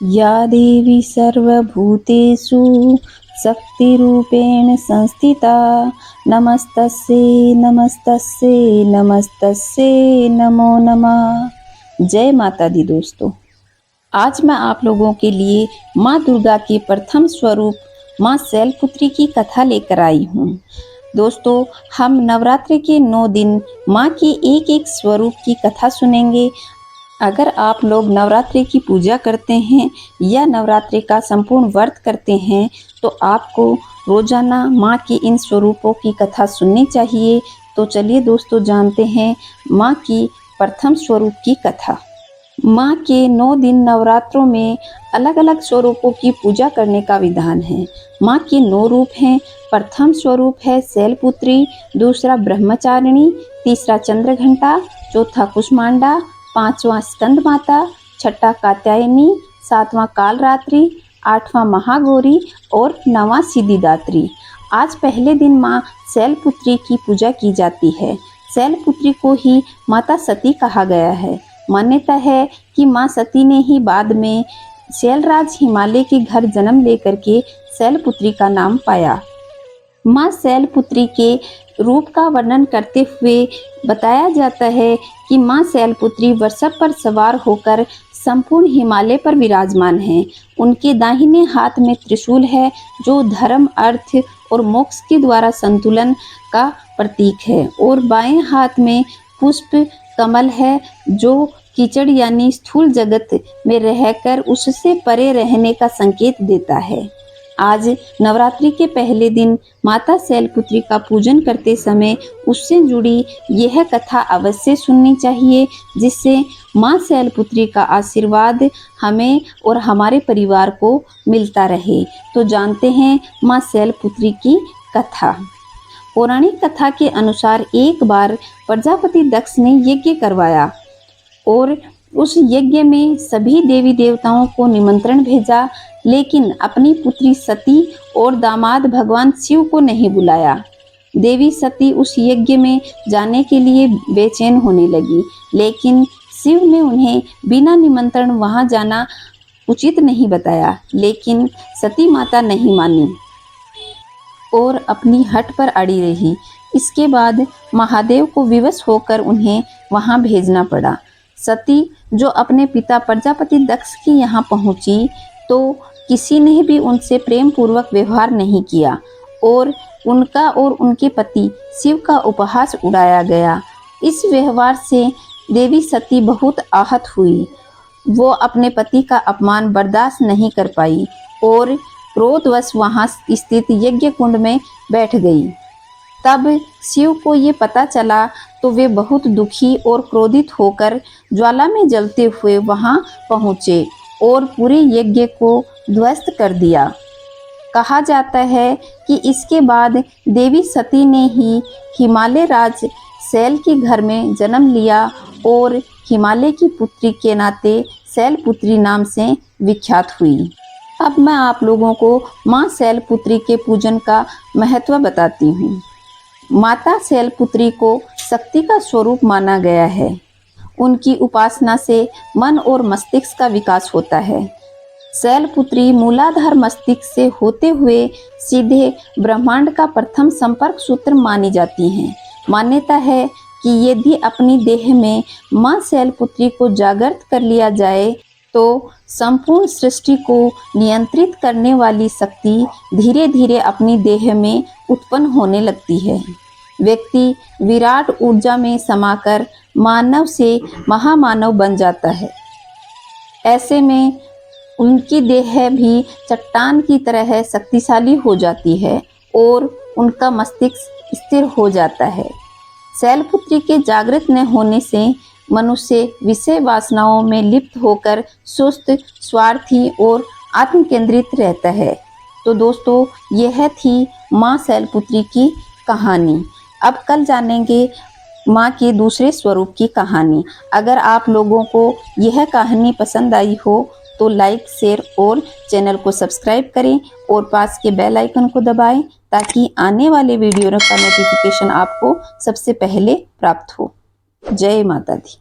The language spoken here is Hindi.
या देवी सर्वभूतेषु शक्तिरूपेण संस्थिता नमस्तस्यै नमस्तस्यै नमस्तस्यै नमो नमः। जय माता दी। दोस्तों, आज मैं आप लोगों के लिए माँ दुर्गा के प्रथम स्वरूप माँ शैलपुत्री की कथा लेकर आई हूँ। दोस्तों, हम नवरात्रि के 9 दिन माँ के एक एक स्वरूप की कथा सुनेंगे। अगर आप लोग नवरात्रि की पूजा करते हैं या नवरात्रि का संपूर्ण व्रत करते हैं तो आपको रोजाना माँ के इन स्वरूपों की कथा सुननी चाहिए। तो चलिए दोस्तों, जानते हैं माँ की प्रथम स्वरूप की कथा। माँ के 9 दिन नवरात्रों में अलग अलग स्वरूपों की पूजा करने का विधान है। माँ के 9 रूप हैं। प्रथम स्वरूप है शैलपुत्री, दूसरा ब्रह्मचारिणी, तीसरा चंद्रघंटा, चौथा कुष्मांडा, पांचवा स्कंद माता, छठा कात्यायनी, सातवां कालरात्रि, आठवां महागौरी और नवां सिद्धिदात्री। आज पहले दिन माँ शैलपुत्री की पूजा की जाती है। शैलपुत्री को ही माता सती कहा गया है। मान्यता है कि माँ सती ने ही बाद में शैलराज हिमालय के घर जन्म लेकर के शैलपुत्री का नाम पाया। माँ शैलपुत्री के रूप का वर्णन करते हुए बताया जाता है कि माँ शैलपुत्री वृषभ पर सवार होकर संपूर्ण हिमालय पर विराजमान है। उनके दाहिने हाथ में त्रिशूल है जो धर्म, अर्थ और मोक्ष के द्वारा संतुलन का प्रतीक है, और बाएं हाथ में पुष्प कमल है जो कीचड़ यानी स्थूल जगत में रहकर उससे परे रहने का संकेत देता है। आज नवरात्रि के पहले दिन माता शैलपुत्री का पूजन करते समय उससे जुड़ी यह कथा अवश्य सुननी चाहिए, जिससे माँ शैलपुत्री का आशीर्वाद हमें और हमारे परिवार को मिलता रहे। तो जानते हैं माँ शैलपुत्री की कथा। पौराणिक कथा के अनुसार एक बार प्रजापति दक्ष ने यज्ञ करवाया और उस यज्ञ में सभी देवी देवताओं को निमंत्रण भेजा, लेकिन अपनी पुत्री सती और दामाद भगवान शिव को नहीं बुलाया। देवी सती उस यज्ञ में जाने के लिए बेचैन होने लगी, लेकिन शिव ने उन्हें बिना निमंत्रण वहां जाना उचित नहीं बताया। लेकिन सती माता नहीं मानी और अपनी हट पर अड़ी रही। इसके बाद महादेव को विवश होकर उन्हें वहां भेजना पड़ा। सती जो अपने पिता प्रजापति दक्ष के यहाँ पहुंची तो किसी ने भी उनसे प्रेम पूर्वक व्यवहार नहीं किया और उनका और उनके पति शिव का उपहास उड़ाया गया। इस व्यवहार से देवी सती बहुत आहत हुई। वो अपने पति का अपमान बर्दाश्त नहीं कर पाई और क्रोधवश वहां स्थित यज्ञ कुंड में बैठ गई। तब शिव को ये पता चला तो वे बहुत दुखी और क्रोधित होकर ज्वाला में जलते हुए वहां पहुंचे और पूरे यज्ञ को ध्वस्त कर दिया। कहा जाता है कि इसके बाद देवी सती ने ही हिमालय राज शैल के घर में जन्म लिया और हिमालय की पुत्री के नाते शैलपुत्री नाम से विख्यात हुई। अब मैं आप लोगों को माँ शैलपुत्री के पूजन का महत्व बताती हूँ। माता शैलपुत्री को शक्ति का स्वरूप माना गया है। उनकी उपासना से मन और मस्तिष्क का विकास होता है। शैलपुत्री मूलाधार मस्तिष्क से होते हुए सीधे ब्रह्मांड का प्रथम संपर्क सूत्र मानी जाती हैं। मान्यता है कि यदि अपनी देह में माँ शैलपुत्री को जागृत कर लिया जाए तो संपूर्ण सृष्टि को नियंत्रित करने वाली शक्ति धीरे धीरे अपनी देह में उत्पन्न होने लगती है। व्यक्ति विराट ऊर्जा में समाकर मानव से महामानव बन जाता है। ऐसे में उनकी देह भी चट्टान की तरह शक्तिशाली हो जाती है और उनका मस्तिष्क स्थिर हो जाता है। शैलपुत्री के जागृत न होने से मनुष्य विषय वासनाओं में लिप्त होकर सुस्त, स्वार्थी और आत्मकेंद्रित रहता है। तो दोस्तों, यह थी माँ शैलपुत्री की कहानी। अब कल जानेंगे माँ के दूसरे स्वरूप की कहानी। अगर आप लोगों को यह कहानी पसंद आई हो तो लाइक, शेयर और चैनल को सब्सक्राइब करें और पास के बेल आइकन को दबाएं ताकि आने वाले वीडियो का नोटिफिकेशन आपको सबसे पहले प्राप्त हो। जय माता दी।